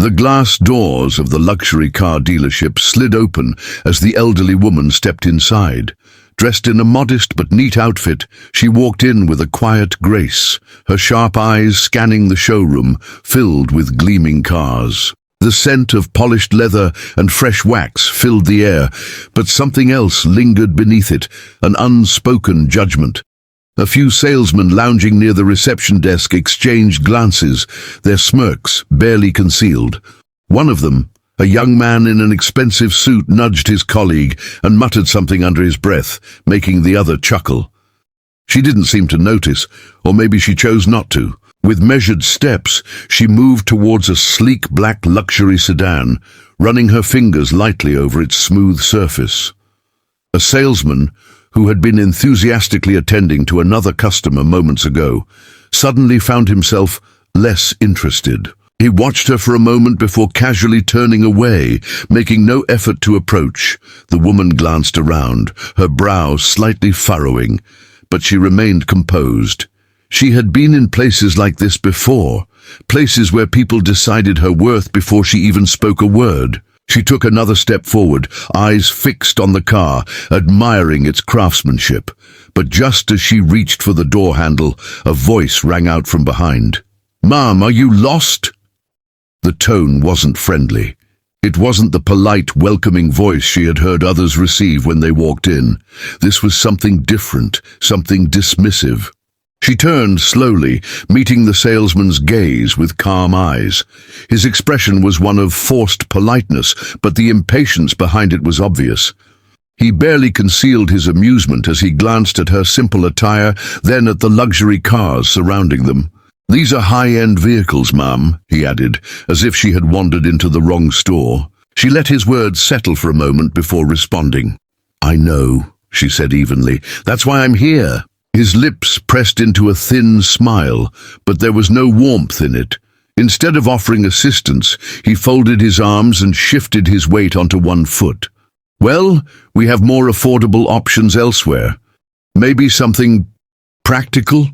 The glass doors of the luxury car dealership slid open as the elderly woman stepped inside. Dressed in a modest but neat outfit, she walked in with a quiet grace, her sharp eyes scanning the showroom, filled with gleaming cars. The scent of polished leather and fresh wax filled the air, but something else lingered beneath it, an unspoken judgment. A few salesmen lounging near the reception desk exchanged glances, their smirks barely concealed. One of them, a young man in an expensive suit, nudged his colleague and muttered something under his breath, making the other chuckle. She didn't seem to notice, or maybe she chose not to. With measured steps, she moved towards a sleek black luxury sedan, running her fingers lightly over its smooth surface. A salesman, who had been enthusiastically attending to another customer moments ago, suddenly found himself less interested. He watched her for a moment before casually turning away, making no effort to approach. The woman glanced around, her brow slightly furrowing, but she remained composed. She had been in places like this before, places where people decided her worth before she even spoke a word. She took another step forward, eyes fixed on the car, admiring its craftsmanship. But just as she reached for the door handle, a voice rang out from behind. "Ma'am, are you lost?" The tone wasn't friendly. It wasn't the polite, welcoming voice she had heard others receive when they walked in. This was something different, something dismissive. She turned slowly, meeting the salesman's gaze with calm eyes. His expression was one of forced politeness, but the impatience behind it was obvious. He barely concealed his amusement as he glanced at her simple attire, then at the luxury cars surrounding them. "These are high-end vehicles, ma'am," he added, as if she had wandered into the wrong store. She let his words settle for a moment before responding. "I know," she said evenly. "That's why I'm here." His lips pressed into a thin smile, but there was no warmth in it. Instead of offering assistance, he folded his arms and shifted his weight onto one foot. "Well, we have more affordable options elsewhere. Maybe something practical?"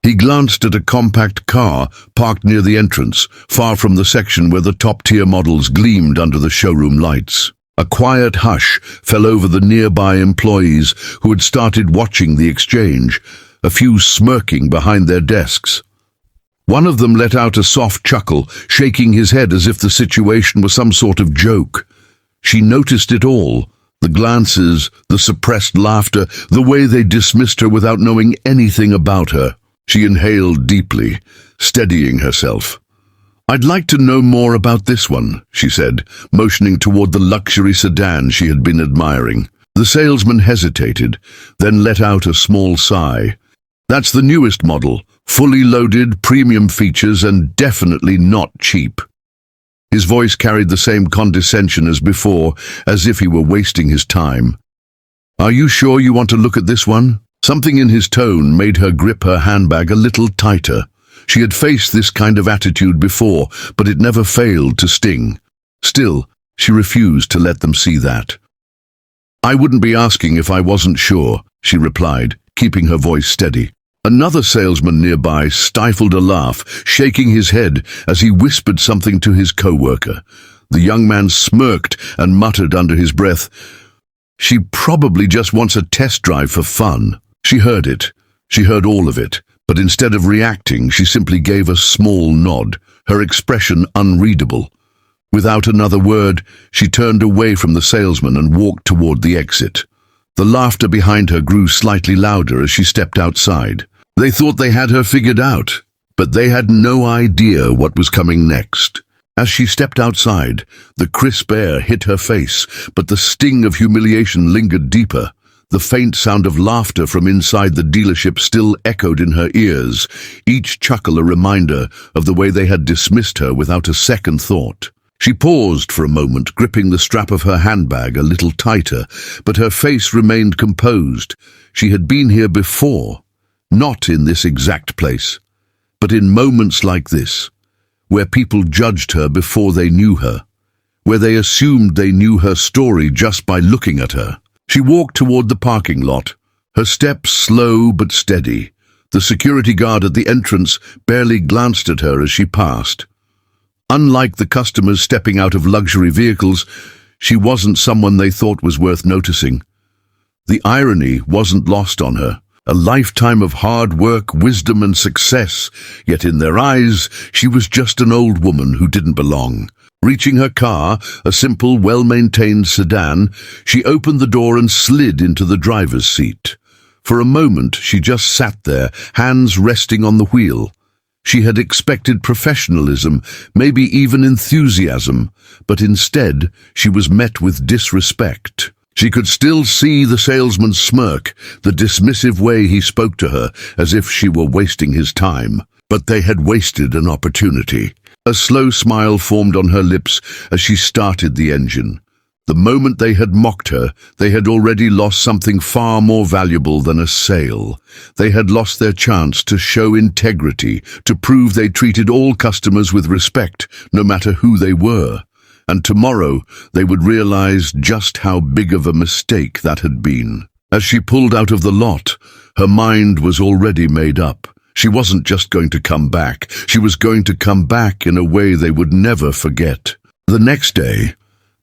He glanced at a compact car parked near the entrance, far from the section where the top-tier models gleamed under the showroom lights. A quiet hush fell over the nearby employees who had started watching the exchange, a few smirking behind their desks. One of them let out a soft chuckle, shaking his head as if the situation was some sort of joke. She noticed it all, the glances, the suppressed laughter, the way they dismissed her without knowing anything about her. She inhaled deeply, steadying herself. "I'd like to know more about this one," she said, motioning toward the luxury sedan she had been admiring. The salesman hesitated, then let out a small sigh. "That's the newest model, fully loaded, premium features, and definitely not cheap." His voice carried the same condescension as before, as if he were wasting his time. "Are you sure you want to look at this one?" Something in his tone made her grip her handbag a little tighter. She had faced this kind of attitude before, but it never failed to sting. Still, she refused to let them see that. "I wouldn't be asking if I wasn't sure," she replied, keeping her voice steady. Another salesman nearby stifled a laugh, shaking his head as he whispered something to his co-worker. The young man smirked and muttered under his breath, "She probably just wants a test drive for fun." She heard it. She heard all of it. But instead of reacting, she simply gave a small nod, her expression unreadable. Without another word, she turned away from the salesman and walked toward the exit. The laughter behind her grew slightly louder as she stepped outside. They thought they had her figured out, but they had no idea what was coming next. As she stepped outside, the crisp air hit her face, but the sting of humiliation lingered deeper. The faint sound of laughter from inside the dealership still echoed in her ears, each chuckle a reminder of the way they had dismissed her without a second thought. She paused for a moment, gripping the strap of her handbag a little tighter, but her face remained composed. She had been here before, not in this exact place, but in moments like this, where people judged her before they knew her, where they assumed they knew her story just by looking at her. She walked toward the parking lot, her steps slow but steady. The security guard at the entrance barely glanced at her as she passed. Unlike the customers stepping out of luxury vehicles, she wasn't someone they thought was worth noticing. The irony wasn't lost on her. A lifetime of hard work, wisdom and success, yet in their eyes, she was just an old woman who didn't belong. Reaching her car, a simple, well-maintained sedan, she opened the door and slid into the driver's seat. For a moment, she just sat there, hands resting on the wheel. She had expected professionalism, maybe even enthusiasm, but instead, she was met with disrespect. She could still see the salesman's smirk, the dismissive way he spoke to her, as if she were wasting his time. But they had wasted an opportunity. A slow smile formed on her lips as she started the engine. The moment they had mocked her, they had already lost something far more valuable than a sale. They had lost their chance to show integrity, to prove they treated all customers with respect, no matter who they were. And tomorrow they would realize just how big of a mistake that had been. As she pulled out of the lot, her mind was already made up. She wasn't just going to come back. She was going to come back in a way they would never forget. The next day,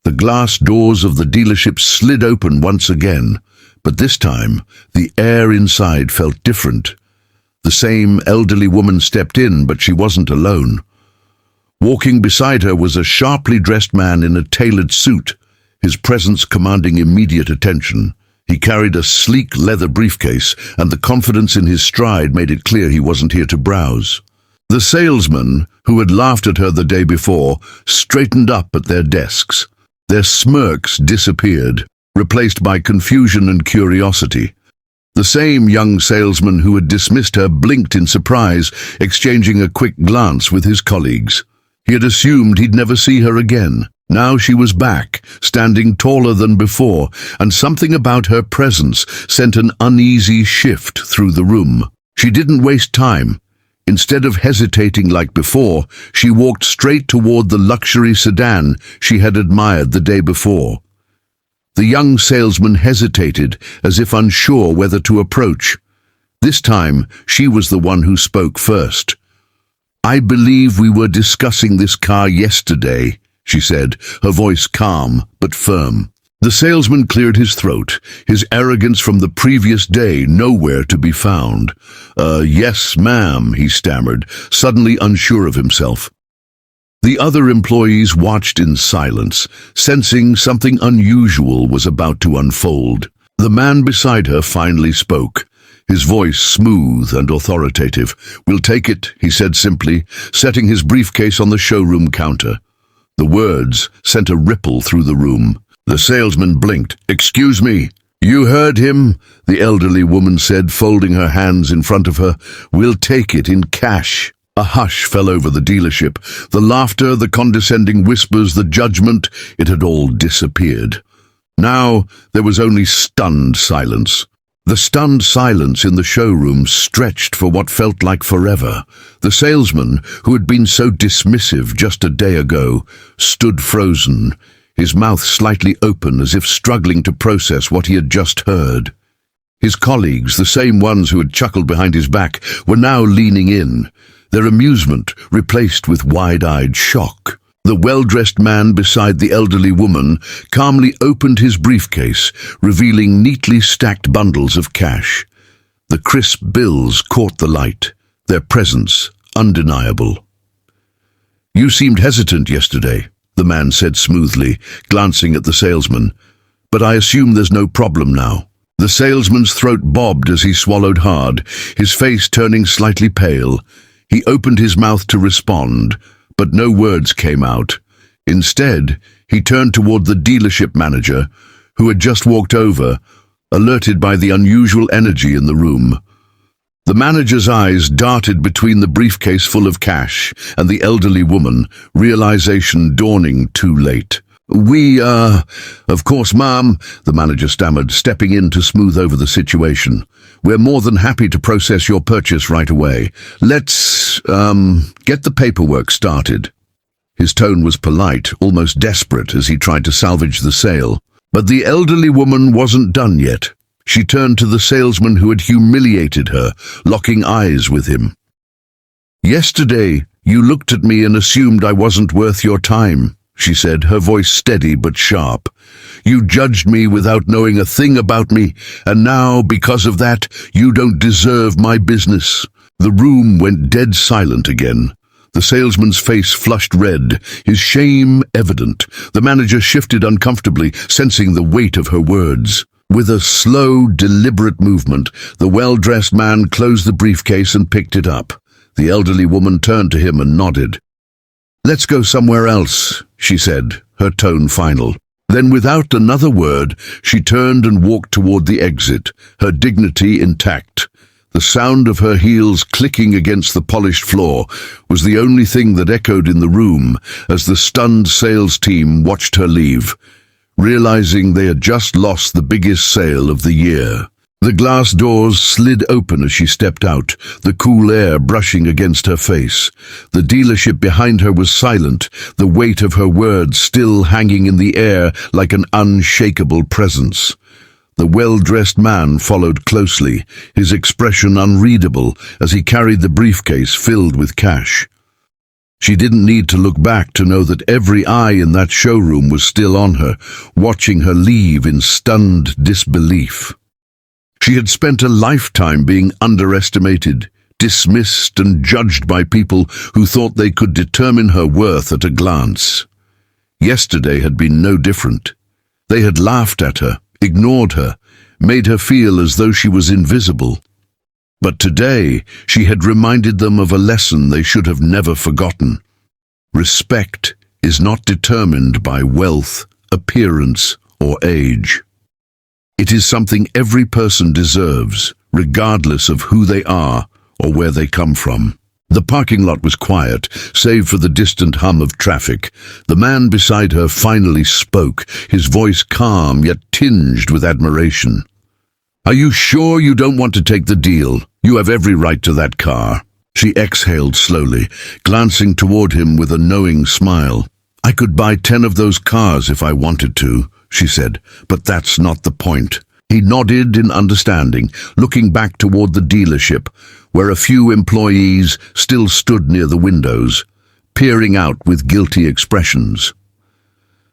the glass doors of the dealership slid open once again, but this time the air inside felt different. The same elderly woman stepped in, but she wasn't alone. Walking beside her was a sharply dressed man in a tailored suit, his presence commanding immediate attention. He carried a sleek leather briefcase, and the confidence in his stride made it clear he wasn't here to browse. The salesmen, who had laughed at her the day before, straightened up at their desks. Their smirks disappeared, replaced by confusion and curiosity. The same young salesman who had dismissed her blinked in surprise, exchanging a quick glance with his colleagues. He had assumed he'd never see her again. Now she was back, standing taller than before, and something about her presence sent an uneasy shift through the room. She didn't waste time. Instead of hesitating like before, she walked straight toward the luxury sedan she had admired the day before. The young salesman hesitated, as if unsure whether to approach. This time, she was the one who spoke first. "I believe we were discussing this car yesterday," she said, her voice calm but firm. The salesman cleared his throat, his arrogance from the previous day nowhere to be found. Yes, ma'am," he stammered, suddenly unsure of himself. The other employees watched in silence, sensing something unusual was about to unfold. The man beside her finally spoke, his voice smooth and authoritative. "We'll take it," he said simply, setting his briefcase on the showroom counter. The words sent a ripple through the room. The salesman blinked. "Excuse me." "You heard him," the elderly woman said, folding her hands in front of her. "We'll take it in cash." A hush fell over the dealership. The laughter, the condescending whispers, the judgment, it had all disappeared. Now there was only stunned silence. The stunned silence in the showroom stretched for what felt like forever. The salesman, who had been so dismissive just a day ago, stood frozen, his mouth slightly open as if struggling to process what he had just heard. His colleagues, the same ones who had chuckled behind his back, were now leaning in, their amusement replaced with wide-eyed shock. The well-dressed man beside the elderly woman calmly opened his briefcase, revealing neatly stacked bundles of cash. The crisp bills caught the light, their presence undeniable. "You seemed hesitant yesterday," the man said smoothly, glancing at the salesman. "But I assume there's no problem now." The salesman's throat bobbed as he swallowed hard, his face turning slightly pale. He opened his mouth to respond, but no words came out. Instead, he turned toward the dealership manager, who had just walked over, alerted by the unusual energy in the room. The manager's eyes darted between the briefcase full of cash and the elderly woman, realization dawning too late. Of course, ma'am," the manager stammered, stepping in to smooth over the situation. "We're more than happy to process your purchase right away. Let's, get the paperwork started." His tone was polite, almost desperate, as he tried to salvage the sale. But the elderly woman wasn't done yet. She turned to the salesman who had humiliated her, locking eyes with him. "Yesterday, "You looked at me and assumed I wasn't worth your time," she said, her voice steady but sharp. "You judged me without knowing a thing about me, and now, because of that, you don't deserve my business." The room went dead silent again. The salesman's face flushed red, his shame evident. The manager shifted uncomfortably, sensing the weight of her words. With a slow, deliberate movement, the well-dressed man closed the briefcase and picked it up. The elderly woman turned to him and nodded. "Let's go somewhere else," she said, her tone final. Then, without another word, she turned and walked toward the exit, her dignity intact. The sound of her heels clicking against the polished floor was the only thing that echoed in the room as the stunned sales team watched her leave, realizing they had just lost the biggest sale of the year. The glass doors slid open as she stepped out, the cool air brushing against her face. The dealership behind her was silent, the weight of her words still hanging in the air like an unshakable presence. The well-dressed man followed closely, his expression unreadable as he carried the briefcase filled with cash. She didn't need to look back to know that every eye in that showroom was still on her, watching her leave in stunned disbelief. She had spent a lifetime being underestimated, dismissed and judged by people who thought they could determine her worth at a glance. Yesterday had been no different. They had laughed at her, ignored her, made her feel as though she was invisible. But today she had reminded them of a lesson they should have never forgotten. Respect is not determined by wealth, appearance, or age. It is something every person deserves, regardless of who they are or where they come from. The parking lot was quiet, save for the distant hum of traffic. The man beside her finally spoke, his voice calm yet tinged with admiration. "Are you sure you don't want to take the deal? You have every right to that car." She exhaled slowly, glancing toward him with a knowing smile. "I could buy 10 of those cars if I wanted to," she said, "but that's not the point." He nodded in understanding, looking back toward the dealership, where a few employees still stood near the windows, peering out with guilty expressions.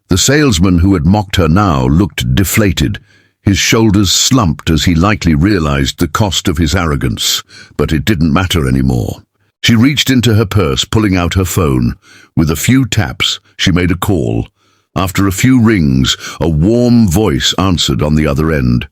The salesman who had mocked her now looked deflated. His shoulders slumped as he likely realized the cost of his arrogance, but it didn't matter anymore. She reached into her purse, pulling out her phone. With a few taps, she made a call. After a few rings, a warm voice answered on the other end.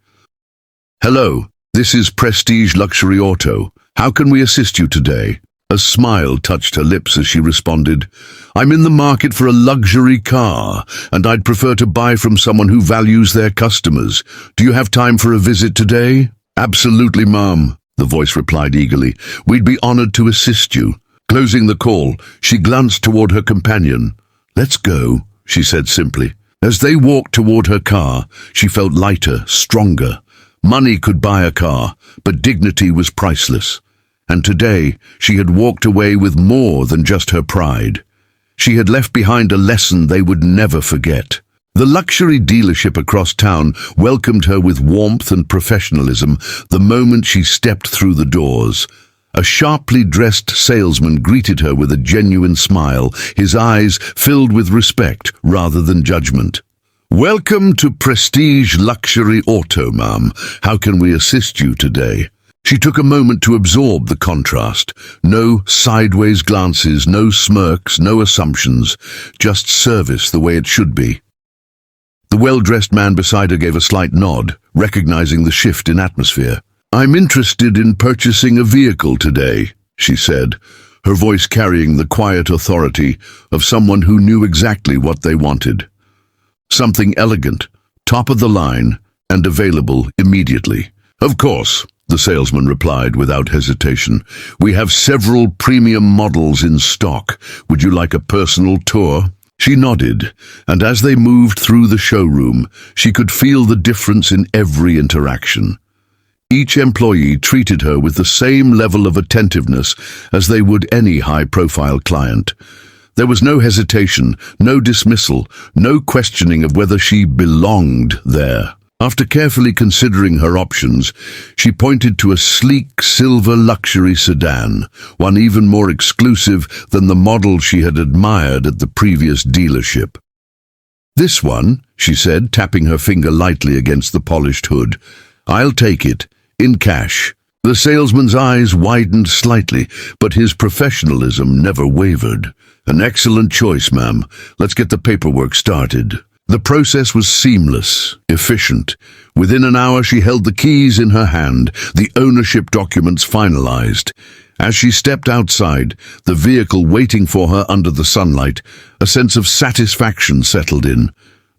"Hello, this is Prestige Luxury Auto. How can we assist you today?" A smile touched her lips as she responded, "I'm in the market for a luxury car, and I'd prefer to buy from someone who values their customers. Do you have time for a visit today?" "Absolutely, ma'am," the voice replied eagerly. "We'd be honored to assist you." Closing the call, she glanced toward her companion. "Let's go," she said simply. As they walked toward her car, she felt lighter, stronger. Money could buy a car, but dignity was priceless. And today, she had walked away with more than just her pride. She had left behind a lesson they would never forget. The luxury dealership across town welcomed her with warmth and professionalism the moment she stepped through the doors. A sharply dressed salesman greeted her with a genuine smile, his eyes filled with respect rather than judgment. "Welcome to Prestige Luxury Auto, ma'am. How can we assist you today?" She took a moment to absorb the contrast. No sideways glances, no smirks, no assumptions, just service the way it should be. The well-dressed man beside her gave a slight nod, recognizing the shift in atmosphere. "I'm interested in purchasing a vehicle today," she said, her voice carrying the quiet authority of someone who knew exactly what they wanted. Something elegant, top of the line, and available immediately. "Of course," the salesman replied without hesitation. "We have several premium models in stock. Would you like a personal tour?" She nodded, and as they moved through the showroom, she could feel the difference in every interaction. Each employee treated her with the same level of attentiveness as they would any high-profile client. There was no hesitation, no dismissal, no questioning of whether she belonged there. After carefully considering her options, she pointed to a sleek silver luxury sedan, one even more exclusive than the model she had admired at the previous dealership. "This one," she said, tapping her finger lightly against the polished hood. "I'll take it, in cash." The salesman's eyes widened slightly, but his professionalism never wavered. "An excellent choice, ma'am. Let's get the paperwork started." The process was seamless, efficient. Within an hour she held the keys in her hand, the ownership documents finalized. As she stepped outside, the vehicle waiting for her under the sunlight, a sense of satisfaction settled in.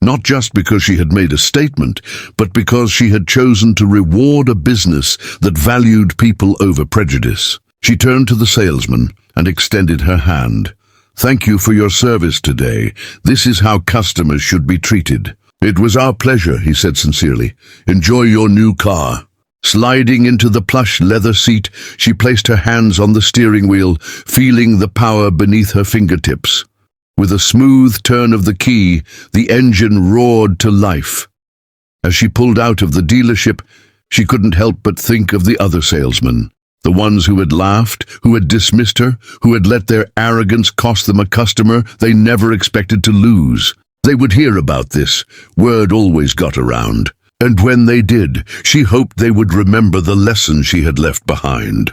Not just because she had made a statement, but because she had chosen to reward a business that valued people over prejudice. She turned to the salesman and extended her hand. "Thank you for your service today. This is how customers should be treated." "It was our pleasure," he said sincerely. "Enjoy your new car." Sliding into the plush leather seat, she placed her hands on the steering wheel, feeling the power beneath her fingertips. With a smooth turn of the key, the engine roared to life. As she pulled out of the dealership, she couldn't help but think of the other salesmen. The ones who had laughed, who had dismissed her, who had let their arrogance cost them a customer they never expected to lose. They would hear about this. Word always got around. And when they did, she hoped they would remember the lesson she had left behind.